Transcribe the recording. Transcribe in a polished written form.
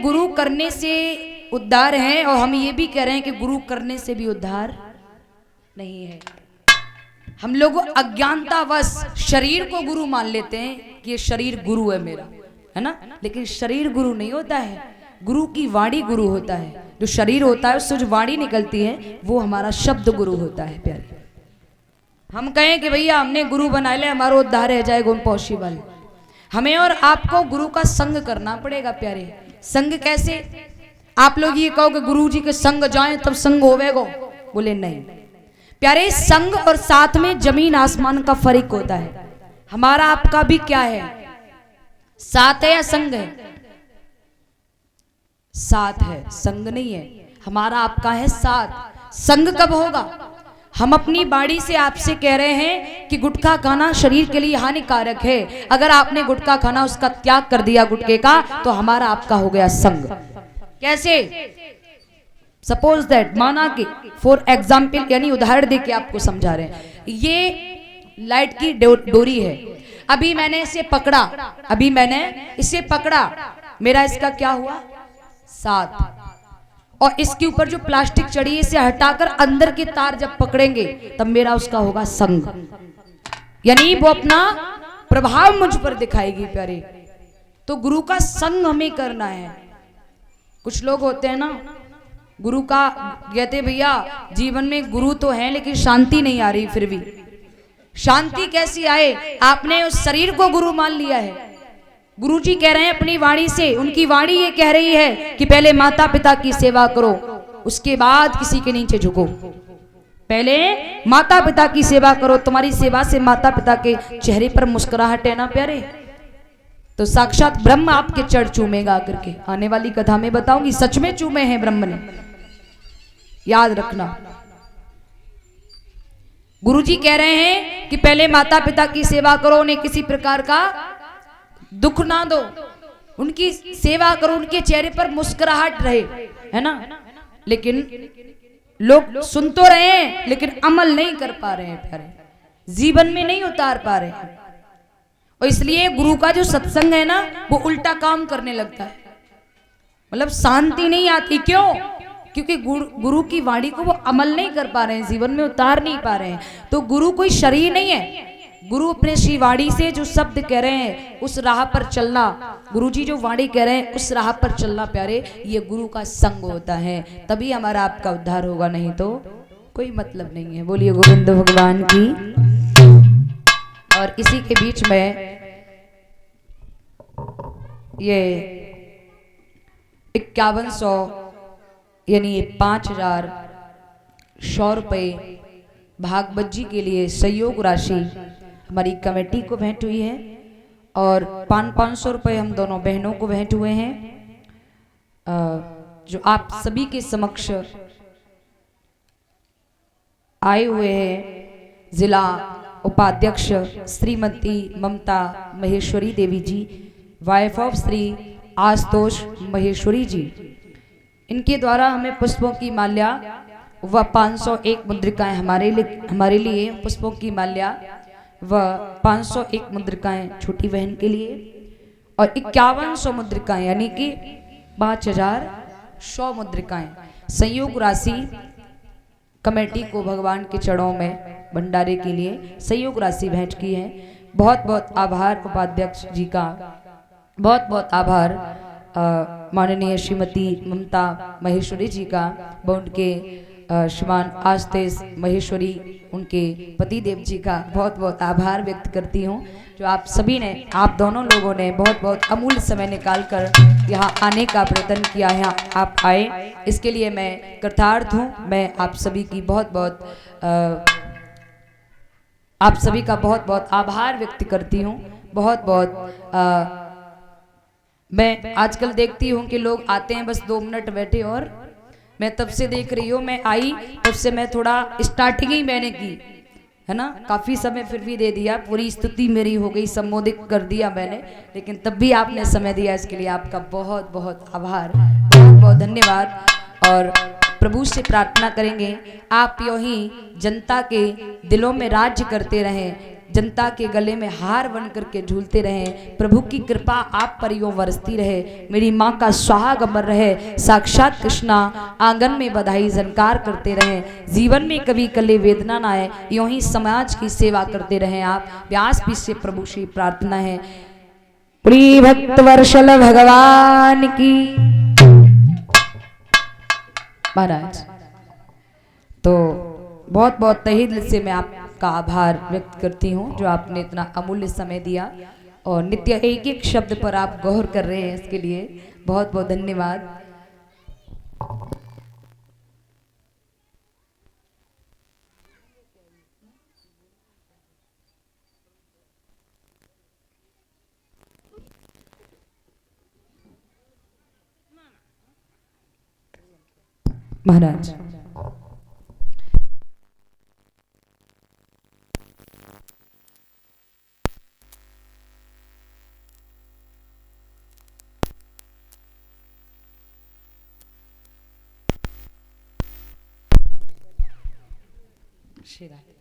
गुरु करने से उद्धार है, और हम ये भी कह रहे हैं कि गुरु करने से भी उद्धार नहीं है। हम लोग अज्ञानतावश शरीर को गुरु मान लेते हैं कि ये शरीर गुरु है मेरा, है ना, लेकिन शरीर गुरु नहीं होता है, गुरु की वाणी गुरु होता है। जो शरीर होता है उससे जो वाणी निकलती है वो हमारा शब्द गुरु होता है। प्यारे, हम कहें कि भैया हमने गुरु बना लिया, हमारा उद्धार रह जाएगा, इम्पॉसिबल। हमें और आपको गुरु का संग करना पड़ेगा। प्यारे, संग कैसे? आप लोग ये कहो कि गुरु जी के संग जाएं तब संग होवेगो, बोले नहीं। प्यारे, संग और साथ में जमीन आसमान का फर्क होता है। हमारा आपका भी क्या है, साथ है या संग है? साथ है, संग नहीं है। हमारा आपका है साथ। संग कब होगा? हम अपनी बाड़ी से आपसे कह रहे हैं कि गुटखा खाना शरीर के लिए हानिकारक है। अगर आपने गुटखा खाना उसका त्याग कर दिया गुटखे का, तो हमारा आपका हो गया संग। कैसे? सपोज दैट, माना कि फॉर एग्जाम्पल, यानी उदाहरण दे के आपको समझा रहे हैं। ये लाइट की डोरी है, अभी मैंने इसे पकड़ा, अभी मैंने इसे पकड़ा, मेरा इसका क्या हुआ? साथ। और इसके ऊपर जो प्लास्टिक चढ़ी है इसे हटाकर अंदर के तार जब पकड़ेंगे तब मेरा उसका होगा संग, यानी वो अपना प्रभाव मुझ पर दिखाएगी। प्यारे, तो गुरु का संग हमें करना है। कुछ लोग होते हैं ना, गुरु का कहते भैया जीवन में गुरु तो है लेकिन शांति नहीं आ रही। फिर भी शांति कैसी आए? आपने उस शरीर को गुरु मान लिया है। गुरु जी कह रहे हैं अपनी वाणी से, उनकी वाणी ये कह रही है कि पहले माता पिता की सेवा करो, उसके बाद किसी के नीचे झुको। पहले माता पिता की सेवा करो, तुम्हारी सेवा से माता पिता के चेहरे पर मुस्कुराहट है ना प्यारे, तो साक्षात ब्रह्म आपके चढ़ चूमेगा आकर के। आने वाली कथा में बताऊंगी, सच में चूमे हैं ब्रह्म ने, याद रखना। गुरु जी कह रहे हैं कि पहले माता पिता की सेवा करो, उन्हें किसी प्रकार का दुख ना दो, उनकी सेवा करो, उनके चेहरे पर मुस्कुराहट रहे, है ना। लेकिन लोग सुन तो रहे हैं लेकिन अमल नहीं कर पा रहे हैं प्यारे, जीवन में नहीं उतार पा रहे हैं। और इसलिए गुरु का जो सत्संग है ना वो उल्टा काम करने लगता है, मतलब शांति नहीं आती। क्यों? क्योंकि गुरु की वाणी को वो अमल नहीं कर पा रहे हैं, जीवन में उतार नहीं पा रहे हैं। तो गुरु कोई शरीर नहीं है, गुरु अपने श्री वाणी से जो शब्द कह रहे हैं उस राह पर चलना, गुरु जी जो वाणी कह रहे हैं उस राह पर चलना प्यारे, ये गुरु का संग होता है। तभी हमारा आपका उद्धार होगा, नहीं तो कोई मतलब नहीं है। बोलिए गोविंद भगवान की। और इसी के बीच में ये 5100 यानी 5100 रुपये भागवत जी के लिए सहयोग राशि हमारी कमेटी को भेंट हुई है, और 500 रुपये हम दोनों बहनों को भेंट हुए हैं, जो आप सभी के समक्ष आए हुए हैं। जिला उपाध्यक्ष श्रीमती ममता महेश्वरी देवी जी, वाइफ ऑफ श्री आशुतोष महेश्वरी जी, इनके द्वारा हमें पुष्पों की माल्या व 501 मुद्रिकाएं हमारे लिए पुष्पों की माल्या व 501 मुद्रिकाएं छोटी बहन के लिए, और 5100 मुद्रिकाएं यानी कि 5100 मुद्रिकाएं संयोग राशि कमेटी को भगवान के चरणों में भंडारे के लिए संयोग राशि भेंट की है। बहुत बहुत आभार उपाध्यक्ष जी का, बहुत बहुत आभार माननीय श्रीमती ममता महेश्वरी जी का, व उनके श्रीमान आशुतोष महेश्वरी उनके पति देव जी का बहुत बहुत आभार व्यक्त करती हूँ, जो आप सभी ने, आप दोनों लोगों ने बहुत बहुत अमूल्य समय निकालकर यहाँ आने का प्रयत्न किया है। आप आए इसके लिए मैं कृतार्थ हूँ। मैं आप सभी की आप सभी का बहुत बहुत आभार व्यक्त करती हूँ। बहुत बहुत मैं आजकल देखती हूँ कि लोग आते हैं बस 2 मिनट बैठे, और मैं तब से देख रही हूँ, मैं आई तब से मैं थोड़ा स्टार्टिंग ही मैंने की है ना, काफ़ी समय फिर भी दे दिया, पूरी स्तुति मेरी हो गई, संबोधित कर दिया मैंने, लेकिन तब भी आपने समय दिया, इसके लिए आपका बहुत बहुत आभार, बहुत बहुत धन्यवाद। और प्रभु से प्रार्थना करेंगे आप यूं ही जनता के दिलों में राज्य करते रहें, जनता के गले में हार बन करके झूलते रहें। प्रभु की कृपा आप पर यूं बरसती रहे, मेरी माँ का सुहाग अमर रहे, साक्षात कृष्णा आंगन में बधाई झनकार करते रहें, जीवन में कभी कले वेदना ना आए, यूं ही समाज की सेवा करते रहें आप। व्यास पीठ से प्रभु श्री प्रार्थना है। प्रिय भक्त वर्षल भगवान की महाराज। तो बहुत बहुत तहे दिल से मैं आपका आभार व्यक्त करती हूँ जो आपने इतना अमूल्य समय दिया और नित्य एक एक शब्द पर आप गौर कर रहे हैं, इसके लिए बहुत बहुत धन्यवाद। महाराज श्री राम।